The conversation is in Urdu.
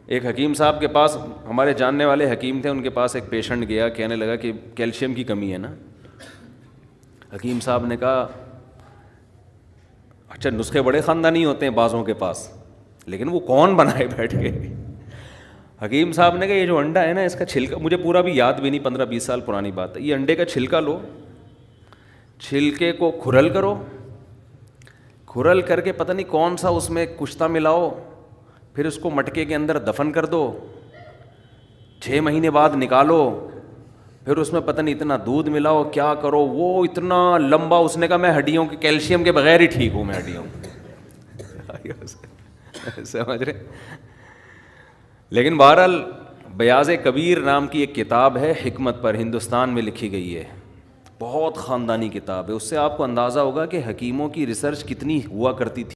ایک حکیم صاحب کے پاس، ہمارے جاننے والے حکیم تھے، ان کے پاس ایک پیشنٹ گیا، کہنے لگا کہ کیلشیم کی کمی ہے نا. حکیم صاحب نے کہا اچھا نسخے بڑے خاندانی ہوتے ہیں بعضوں کے پاس، لیکن وہ کون بنائے بیٹھ کے. حکیم صاحب نے کہا یہ جو انڈا ہے نا اس کا چھلکا، مجھے پورا بھی یاد بھی نہیں، 15-20 سال پرانی بات ہے، یہ انڈے کا چھلکا لو، چھلکے کو کھرل کرو، کھرل کر کے پتہ نہیں کون سا اس میں کشتہ ملاؤ، پھر اس کو مٹکے کے اندر دفن کر دو، 6 مہینے بعد نکالو، پھر اس میں پتہ نہیں اتنا دودھ ملاؤ، کیا کرو، وہ اتنا لمبا. اس نے کہا میں ہڈیوں کے کیلشیم کے بغیر ہی ٹھیک ہوں، میں ہڈیوں سمجھ رہے. لیکن بہرحال بیاض کبیر نام کی ایک کتاب ہے حکمت پر، ہندوستان میں لکھی گئی ہے، بہت خاندانی کتاب ہے. اس سے آپ کو اندازہ ہوگا کہ حکیموں کی ریسرچ کتنی ہوا کرتی تھی.